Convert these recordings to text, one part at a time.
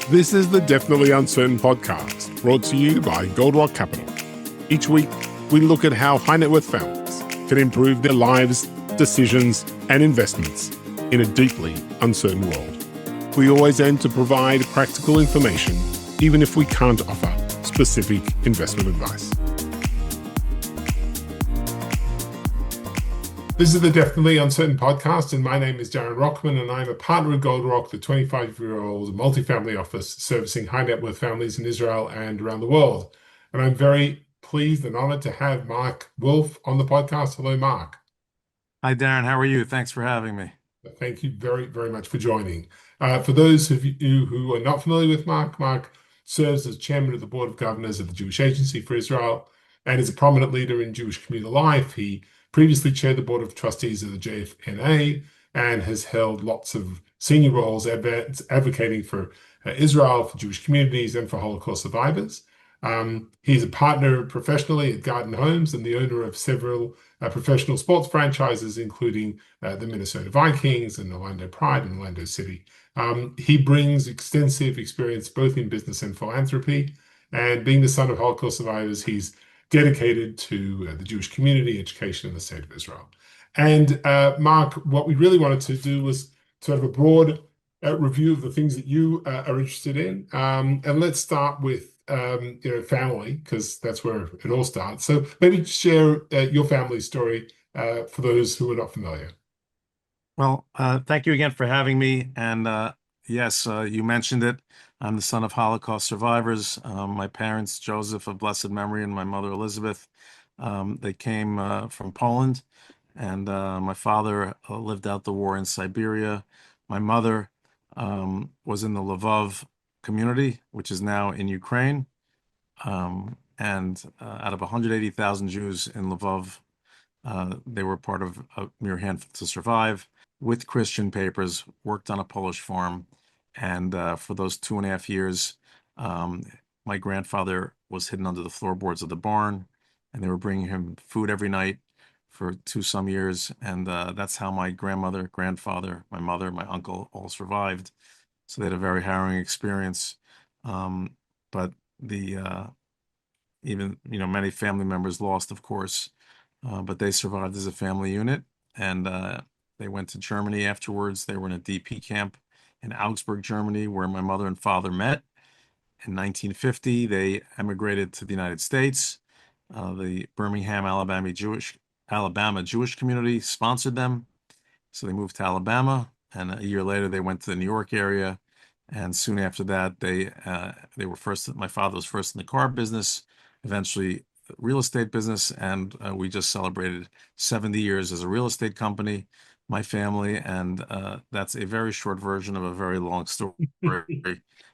This is the Definitely Uncertain podcast, brought to you by Gold Rock Capital. Each week, we look at how high net worth families can improve their lives, decisions, and investments in a deeply uncertain world. We always aim to provide practical information, even if we can't offer specific investment advice. This is the Definitely Uncertain podcast, and my name is Darren Rockman, and I'm a partner at Gold Rock, the 25-year-old multifamily office servicing high net worth families in Israel and around the world. And I'm very pleased and honored to have Mark Wilf on the podcast. Hello, Mark. Hi, Darren. How are you? Thanks for having me. Thank you very, very much for joining. For those of you who are not familiar with Mark, Mark serves as chairman of the board of governors of the Jewish Agency for Israel and is a prominent leader in Jewish communal life. He previously chaired the board of trustees of the JFNA and has held lots of senior roles advocating for Israel, for Jewish communities, and for Holocaust survivors. He's a partner professionally at Garden Homes and the owner of several professional sports franchises, including the Minnesota Vikings and Orlando Pride and Orlando City. He brings extensive experience both in business and philanthropy, and being the son of Holocaust survivors, he's dedicated to the Jewish community, education, and the state of Israel. And Mark, what we really wanted to do was sort of a broad review of the things that you are interested in. And let's start with family, because that's where it all starts. So maybe share your family story for those who are not familiar. Well, thank you again for having me. And yes, you mentioned it. I'm the son of Holocaust survivors. My parents, Joseph of blessed memory, and my mother, Elizabeth, they came from Poland. And my father lived out the war in Siberia. My mother was in the Lvov community, which is now in Ukraine. And out of 180,000 Jews in Lvov, they were part of a mere handful to survive with Christian papers, worked on a Polish farm. And for those 2.5 years, my grandfather was hidden under the floorboards of the barn, and they were bringing him food every night for some years. And that's how my grandmother, grandfather, my mother, my uncle all survived. So they had a very harrowing experience. But the even many family members lost, of course, but they survived as a family unit, and they went to Germany afterwards. They were in a DP camp in Augsburg, Germany, where my mother and father met. In 1950, they emigrated to the United States. The Birmingham, Alabama Jewish community sponsored them, so they moved to Alabama. And a year later, they went to the New York area. And soon after that, they were first. My father was first in the car business, eventually the real estate business, and we just celebrated 70 years as a real estate company, my family, and that's a very short version of a very long story.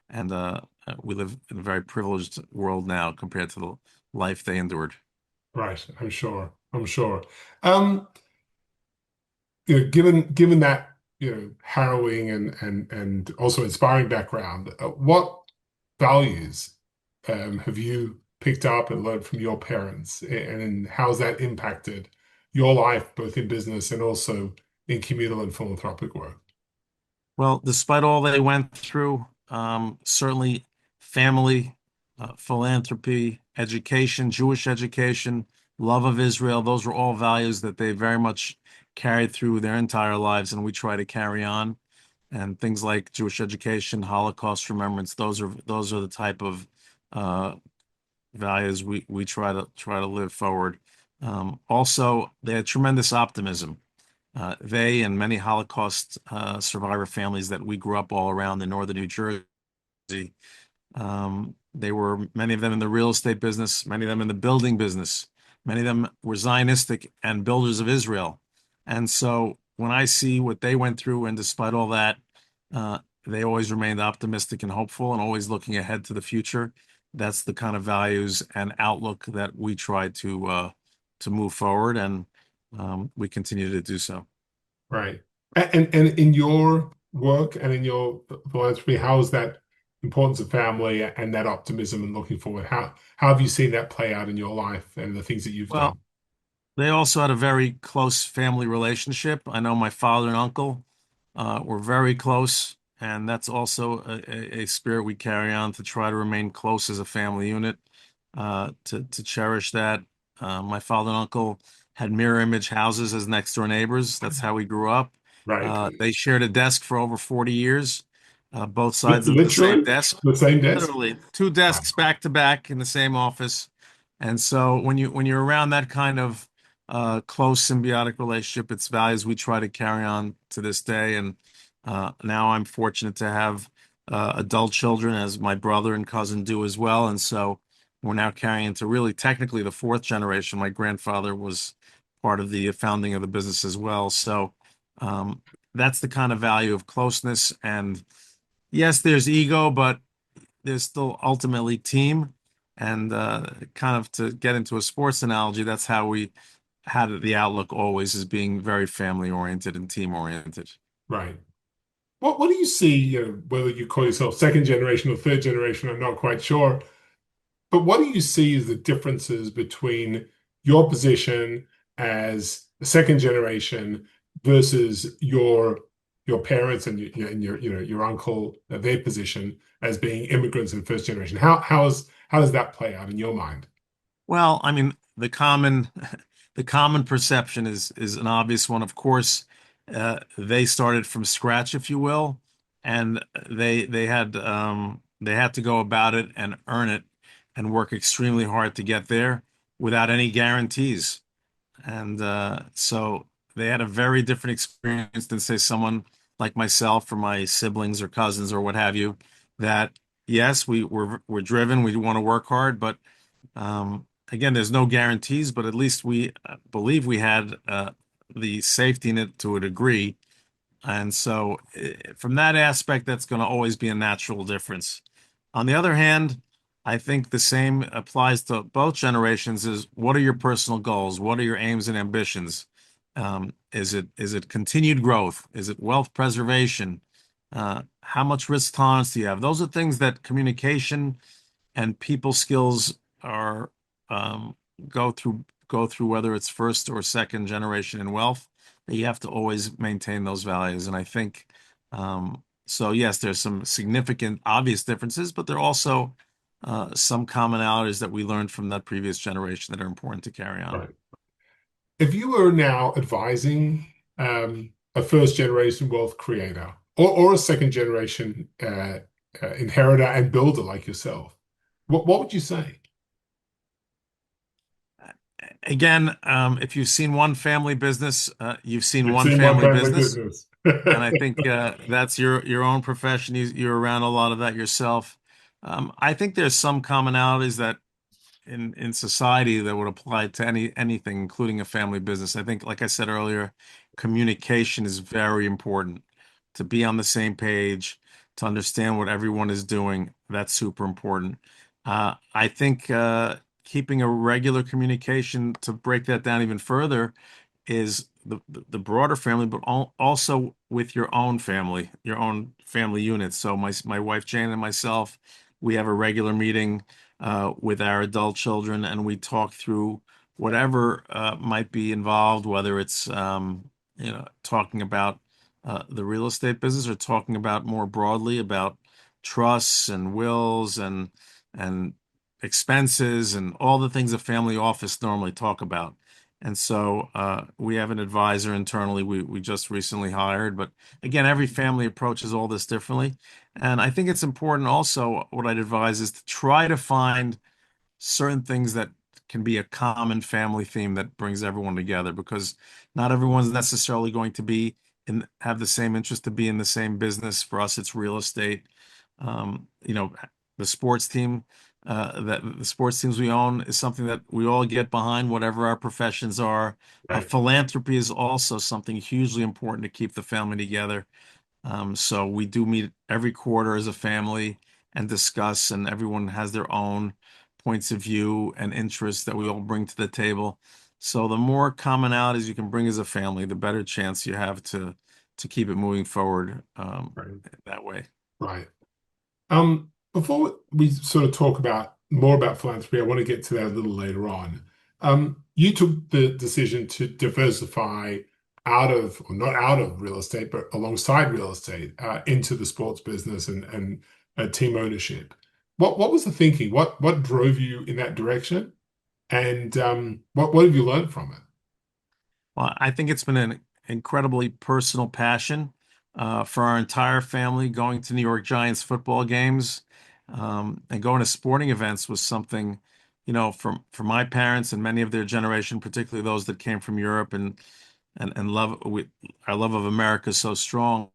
And we live in a very privileged world now compared to the life they endured. Right, I'm sure. I'm sure. Um, given that harrowing and also inspiring background, what values have you picked up and learned from your parents, and how's that impacted your life, both in business and also in communal and philanthropic work? Well, despite all they went through, certainly family, philanthropy, education, Jewish education, love of Israel, those were all values that they very much carried through their entire lives, and we try to carry on. And things like Jewish education, Holocaust remembrance, those are the type of uh, values we try to live forward. Also, they had tremendous optimism. They and many Holocaust survivor families that we grew up all around in northern New Jersey, they were many of them in the real estate business, many of them in the building business, many of them were Zionistic and builders of Israel. And so when I see what they went through, and despite all that, they always remained optimistic and hopeful and always looking ahead to the future. That's the kind of values and outlook that we try to move forward, and we continue to do so. Right. And in your work and in your philanthropy, how is that importance of family and that optimism and looking forward? How have you seen that play out in your life and the things that you've Well, done? they also had a very close family relationship. I know my father and uncle were very close, and that's also a spirit we carry on to try to remain close as a family unit, to cherish that. My father and uncle had mirror image houses as next door neighbors. That's how we grew up. Right. They shared a desk for over 40 years, both sides of the same Literally desk, the same desk. literally two Wow. desks back to back in the same office. And so when you're around that kind of close symbiotic relationship, it's values we try to carry on to this day. And now I'm fortunate to have adult children, as my brother and cousin do as well. And so we're now carrying into really technically the fourth generation. My grandfather was part of the founding of the business as well. So um, that's the kind of value of closeness. And yes, there's ego, but there's still ultimately team. And kind of to get into a sports analogy, that's how we had the outlook always as being very family oriented and team oriented. Right. What do you see, whether you call yourself second generation or third generation, I'm not quite sure. But what do you see as the differences between your position as the second generation versus your parents and your uncle, their position as being immigrants and first generation? How does that play out in your mind? Well, I mean, the common perception is an obvious one. Of course, they started from scratch, if you will, and they had to go about it and earn it and work extremely hard to get there without any guarantees. And so they had a very different experience than, say, someone like myself or my siblings or cousins or what have you. That yes, we're driven, we want to work hard, but again, there's no guarantees, but at least we believe we had the safety net to a degree. And so, from that aspect, that's going to always be a natural difference. On the other hand, I think the same applies to both generations is what are your personal goals? What are your aims and ambitions? Is it continued growth? Is it wealth preservation? How much risk tolerance do you have? Those are things that communication and people skills are um, go through whether it's first or second generation in wealth, that you have to always maintain those values. And I think so. Yes, there's some significant obvious differences, but there are also some commonalities that we learned from that previous generation that are important to carry on. Right. If you were now advising a first generation wealth creator or a second generation inheritor and builder like yourself, what would you say? Again, if you've seen one family business, you've seen You've one seen one family family business. business. And I think that's your own profession. You're around a lot of that yourself. I think there's some commonalities that in society that would apply to anything, including a family business. I think, like I said earlier, communication is very important. To be on the same page, to understand what everyone is doing, that's super important. I think keeping a regular communication to break that down even further is the broader family, but also with your own family unit. So my wife Jane and myself, we have a regular meeting with our adult children, and we talk through whatever might be involved, whether it's talking about the real estate business or talking about more broadly about trusts and wills and expenses and all the things a family office normally talk about. And so we have an advisor internally we just recently hired. But again, every family approaches all this differently. And I think it's important also, what I'd advise is to try to find certain things that can be a common family theme that brings everyone together, because not everyone's necessarily going to be have the same interest to be in the same business. For us, it's real estate. The sports team, that the sports teams we own is something that we all get behind, whatever our professions are. Right. Philanthropy is also something hugely important to keep the family together. So we do meet every quarter as a family and discuss, and everyone has their own points of view and interests that we all bring to the table. So the more commonalities you can bring as a family, the better chance you have to keep it moving forward Right. that way. Right. Before we sort of talk about more about philanthropy, I want to get to that a little later on. You took the decision to diversify out of, or not out of real estate, but alongside real estate, into the sports business and team ownership. What was the thinking? What drove you in that direction? And what have you learned from it? Well, I think it's been an incredibly personal passion for our entire family. Going to New York Giants football games and going to sporting events was something, for my parents and many of their generation, particularly those that came from Europe and our love of America is so strong.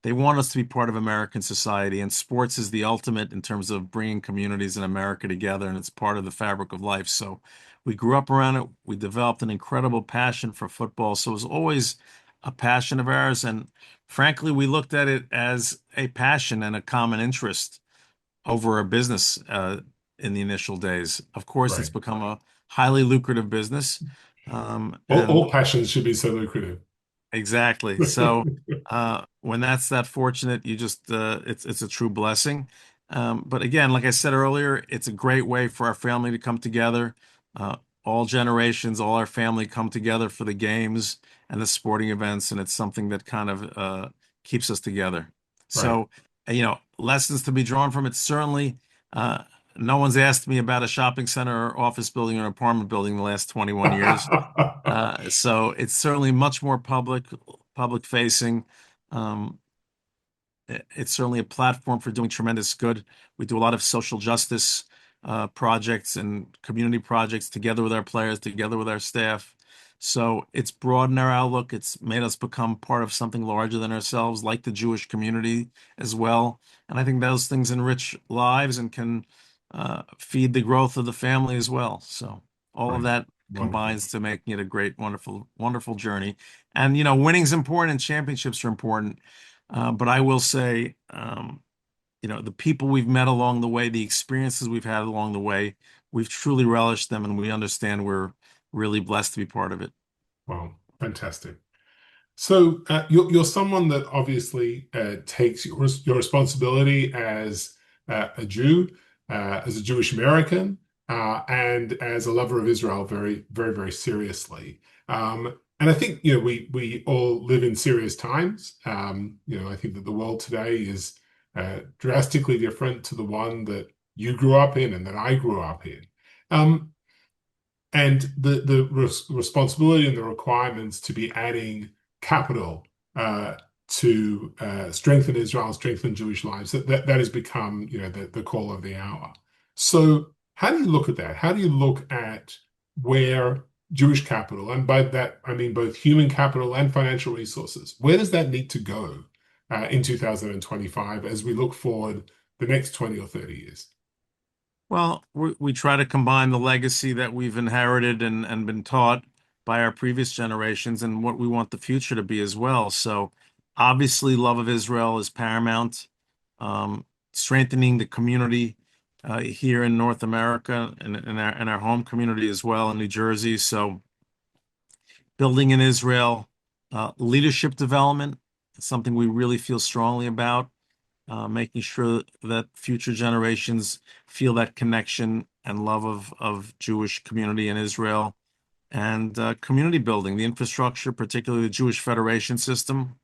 They want us to be part of American society, and sports is the ultimate in terms of bringing communities in America together, and it's part of the fabric of life. So we grew up around it. We developed an incredible passion for football. So it was always a passion of ours. And frankly, we looked at it as a passion and a common interest over a business in the initial days. Of course, it's Right. become a highly lucrative business. All And passions should be so lucrative. Exactly. So when that's that fortunate, you just it's a true blessing. But again, like I said earlier, it's a great way for our family to come together. All generations, all our family come together for the games and the sporting events, and it's something that kind of keeps us together. Right. So, lessons to be drawn from it. Certainly, uh, no one's asked me about a shopping center or office building or an apartment building in the last 21 years. So it's certainly much more public facing. Um, it's certainly a platform for doing tremendous good. We do a lot of social justice projects and community projects together with our players, together with our staff. So it's broadened our outlook. It's made us become part of something larger than ourselves, like the Jewish community as well. And I think those things enrich lives and can feed the growth of the family as well. So all of Right. that Wonderful. combines to making it a great, wonderful, wonderful journey. And winning's important and championships are important. But I will say, the people we've met along the way, the experiences we've had along the way, we've truly relished them, and we understand we're really blessed to be part of it. Wow. Fantastic. So you're someone that obviously takes your responsibility as a Jew, as a Jewish American, and as a lover of Israel very, very, very seriously. And I think we all live in serious times. I think that the world today is drastically different to the one that you grew up in and that I grew up in. Um, and the responsibility and the requirements to be adding capital to strengthen Israel and strengthen Jewish lives that has become the call of the hour. So how do you look at that? How do you look at where Jewish capital, and by that I mean both human capital and financial resources, where does that need to go in 2025 as we look forward the next 20 or 30 years? Well, we try to combine the legacy that we've inherited and been taught by our previous generations and what we want the future to be as well. So, obviously, love of Israel is paramount. Strengthening the community here in North America and in our home community as well in New Jersey. So, building in Israel, leadership development is something we really feel strongly about, making sure that future generations feel that connection and love of Jewish community in Israel, and community building, the infrastructure, particularly the Jewish Federation system,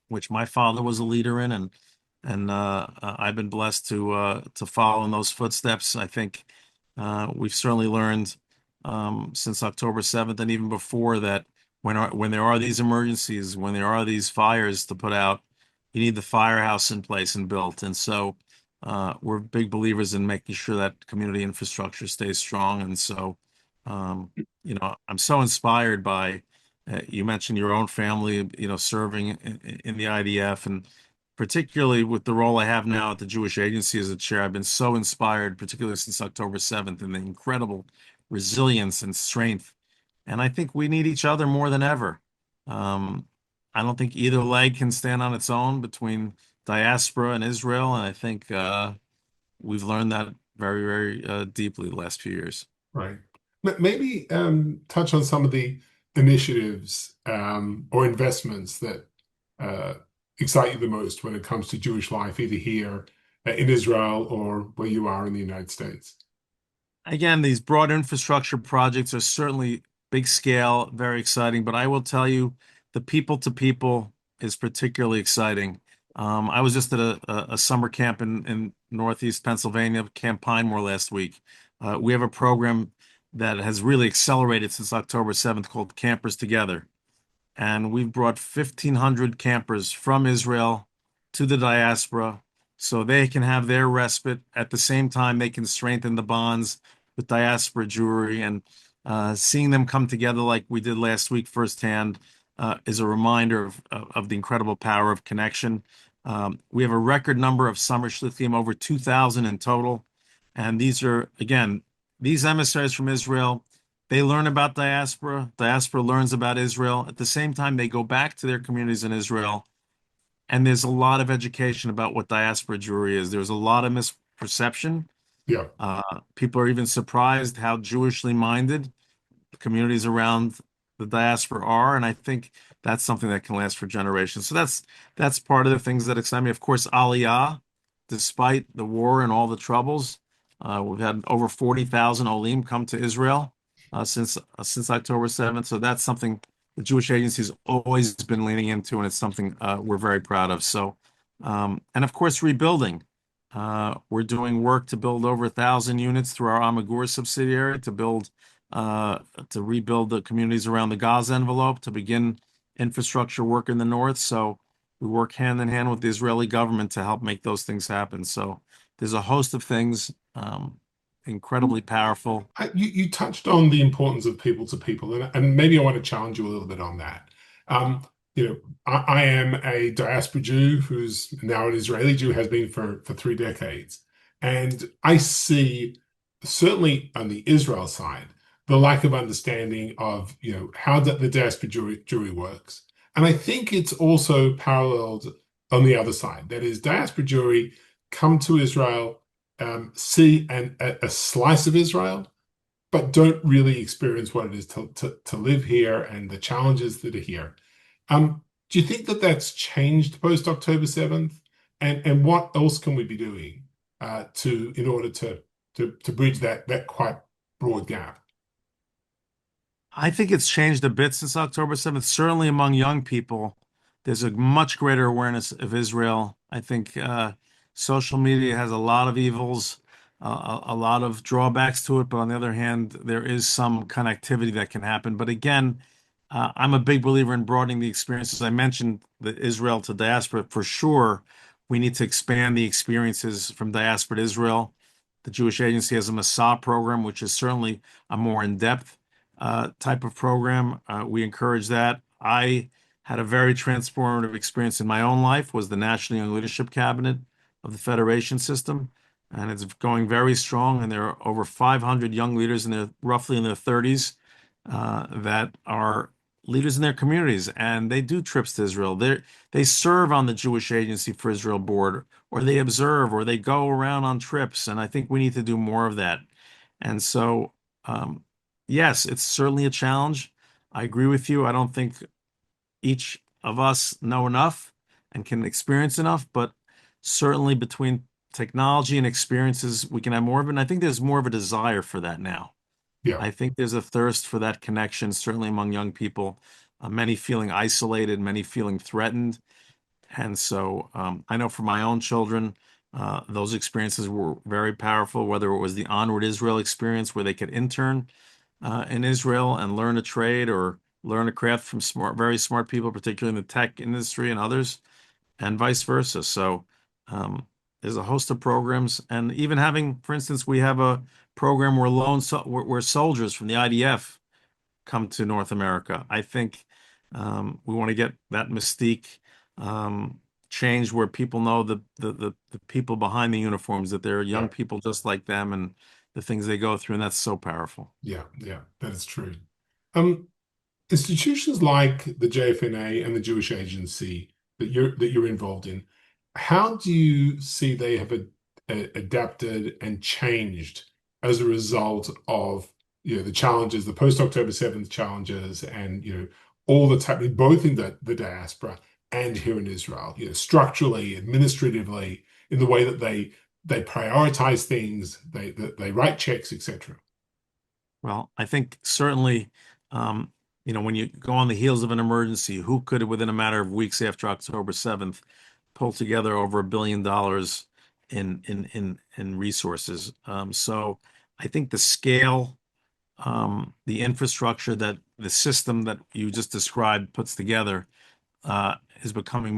which my father was a leader in, and I've been blessed to follow in those footsteps. I think we've certainly learned since October 7th and even before that when there are these emergencies, when there are these fires to put out, you need the firehouse in place and built. And so we're big believers in making sure that community infrastructure stays strong. And so, I'm so inspired by you mentioned your own family, serving in the IDF, and particularly with the role I have now at the Jewish Agency as a chair, I've been so inspired, particularly since October 7th, and the incredible resilience and strength. And I think we need each other more than ever. Um, I don't think either leg can stand on its own between diaspora and Israel, and I think we've learned that very, very deeply the last few years. Right. Maybe touch on some of the initiatives or investments that uh, excite you the most when it comes to Jewish life, either here in Israel or where you are in the United States. Again, these broad infrastructure projects are certainly big scale, very exciting, but I will tell you the people to people is particularly exciting. I was just at a summer camp in Northeast Pennsylvania, Camp Pinemore last week. We have a program that has really accelerated since October 7th called Campers Together. And we've brought 1,500 campers from Israel to the diaspora so they can have their respite. At the same time, they can strengthen the bonds with diaspora Jewry. And seeing them come together like we did last week firsthand is a reminder of the incredible power of connection. We have a record number of summer shlichim, over 2,000 in total. And these are, again, these emissaries from Israel. They learn about diaspora. Diaspora learns about Israel. At the same time, they go back to their communities in Israel. And there's a lot of education about what diaspora Jewry is. There's a lot of misperception. Yeah. People are even surprised how Jewishly minded the communities around the diaspora are. And I think that's something that can last for generations. So that's part of the things that excite me. Of course, Aliyah, despite the war and all the troubles, we've had over 40,000 Olim come to Israel since October 7th. So that's something the Jewish Agency has always been leaning into, and it's something we're very proud of. So, and of course, rebuilding. We're doing work to build over 1,000 units through our Amagur subsidiary to rebuild the communities around the Gaza envelope, to begin infrastructure work in the north. So we work hand in hand with the Israeli government to help make those things happen. So there's a host of things, incredibly powerful. You touched on the importance of people to people, and maybe I want to challenge you a little bit on that. I am a diaspora Jew who's now an Israeli Jew, has been for 3 decades. And I see, certainly on the Israel side, the lack of understanding of, how the diaspora Jewry works. And I think it's also paralleled on the other side. That is, diaspora Jewry come to Israel, see a slice of Israel, but don't really experience what it is to live here and the challenges that are here. Do you think that that's changed post October 7th? And what else can we be doing in order to bridge that quite broad gap? I think it's changed a bit since October 7th. Certainly among young people, there's a much greater awareness of Israel. I think social media has a lot of evils, a lot of drawbacks to it, but on the other hand, there is some connectivity that can happen. But again, I'm a big believer in broadening the experiences. I mentioned the Israel to diaspora. For sure, we need to expand the experiences from diaspora to Israel. The Jewish Agency has a Masa program, which is certainly a more in-depth type of program. We encourage that. I had a very transformative experience in my own life, was the National Young Leadership Cabinet of the Federation System, and it's going very strong. And there are over 500 young leaders roughly in their 30s that are leaders in their communities, and they do trips to Israel. They serve on the Jewish Agency for Israel board, or they observe, or they go around on trips. And I think we need to do more of that. And so, yes, it's certainly a challenge. I agree with you. I don't think each of us know enough and can experience enough, but certainly between technology and experiences, we can have more of it. And I think there's more of a desire for that now. Yeah. I think there's a thirst for that connection, certainly among young people, many feeling isolated, many feeling threatened. And so I know for my own children, those experiences were very powerful, whether it was the Onward Israel experience where they could intern in Israel and learn a trade or learn a craft from very smart people, particularly in the tech industry and others, and vice versa. So there's a host of programs, and even having, for instance, we have a program where soldiers from the IDF come to North America. I think we want to get that mystique changed, where people know the people behind the uniforms, that they're young people just like them, and the things they go through, and that's so powerful. Yeah, that is true. Institutions like the JFNA and the Jewish Agency that you're involved in, how do you see they have adapted and changed as a result of the challenges, the post October 7th challenges, and all that's happening both in the diaspora and here in Israel, structurally, administratively, in the way that they prioritize things, they write checks, etc. Well, I think certainly when you go on the heels of an emergency, who could, within a matter of weeks after October 7th, pull together over $1 billion in resources? So I think the scale, the infrastructure that the system that you just described puts together is becoming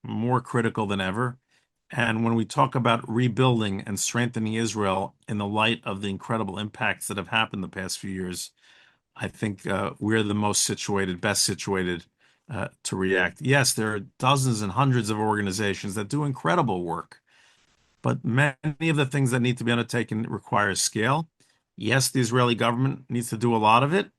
more critical than ever. And when we talk about rebuilding and strengthening Israel in the light of the incredible impacts that have happened the past few years, I think we're the most situated, best situated to react. Yes, there are dozens and hundreds of organizations that do incredible work, but many of the things that need to be undertaken require scale. Yes, the Israeli government needs to do a lot of it,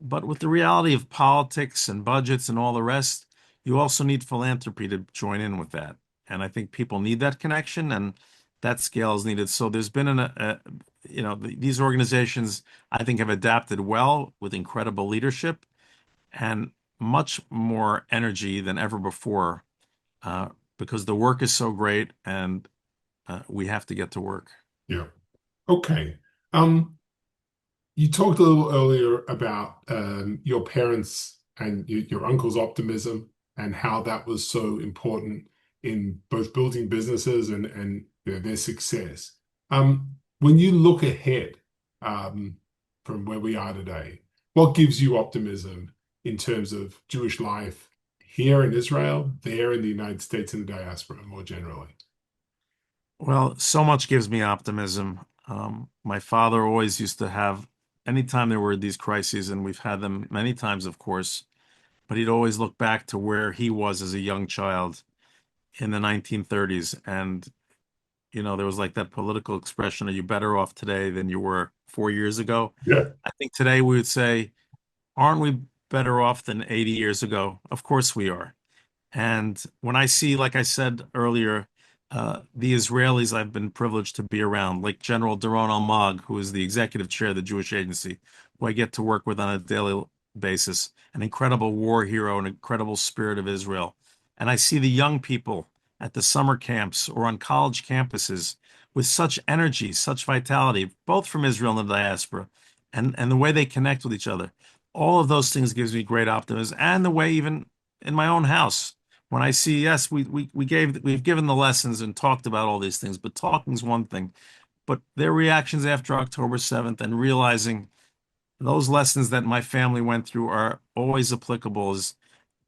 but with the reality of politics and budgets and all the rest, you also need philanthropy to join in with that. And I think people need that connection, and that scale is needed. So there's been these organizations, I think, have adapted well with incredible leadership and much more energy than ever before, because the work is so great, and we have to get to work. Yeah. Okay. Um, you talked a little earlier about your parents and your uncle's optimism and how that was so important in both building businesses and their success. When you look ahead from where we are today, what gives you optimism in terms of Jewish life here in Israel, there in the United States, and the diaspora more generally? Well, so much gives me optimism. My father always used to have, anytime there were these crises, and we've had them many times, of course, but he'd always look back to where he was as a young child in the 1930s. And, there was like that political expression, are you better off today than you were 4 years ago? Yeah. I think today we would say, aren't we better off than 80 years ago? Of course we are. And when I see, like I said earlier, the Israelis I've been privileged to be around, like General Doron Almog, who is the executive chair of the Jewish Agency, who I get to work with on a daily basis, an incredible war hero, an incredible spirit of Israel. And I see the young people at the summer camps or on college campuses with such energy, such vitality, both from Israel and the diaspora, and the way they connect with each other. All of those things gives me great optimism, and the way even in my own house when I see, yes, we've given the lessons and talked about all these things, but talking is one thing. But their reactions after October 7th and realizing those lessons that my family went through are always applicable is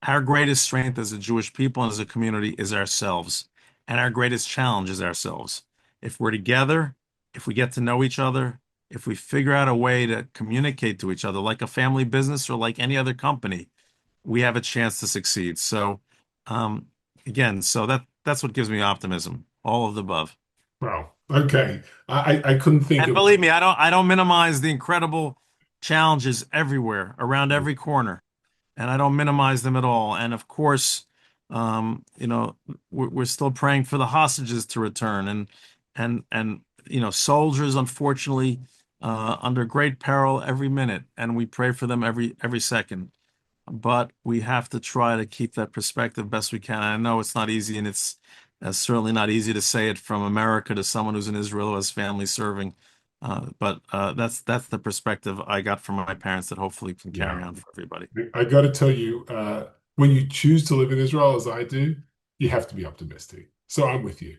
our greatest strength as a Jewish people and as a community is ourselves. And our greatest challenge is ourselves. If we're together, if we get to know each other, if we figure out a way to communicate to each other like a family business or like any other company, we have a chance to succeed. So, um, again, so that's what gives me optimism. All of the above. Wow. Okay. I couldn't think And of. believe me, I don't minimize the incredible challenges everywhere, around every corner, and I don't minimize them at all. And of course, we're still praying for the hostages to return, and soldiers, unfortunately, under great peril every minute, and we pray for them every second. But we have to try to keep that perspective best we can. I know it's not easy, and it's certainly not easy to say it from America to someone who's in Israel who has family serving. But that's the perspective I got from my parents that hopefully can Yeah. carry on for everybody. I got to tell you, when you choose to live in Israel, as I do, you have to be optimistic. So I'm with you.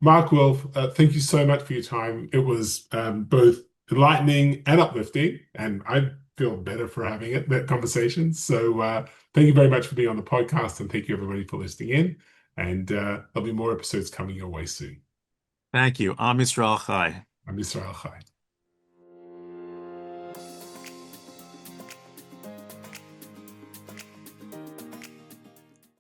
Mark Wilf, thank you so much for your time. It was both enlightening and uplifting, and I feel better for having that conversation. So thank you very much for being on the podcast, and thank you everybody for listening in. And there'll be more episodes coming your way soon. Thank you. Am Yisrael Chai. I'm Israel Chai.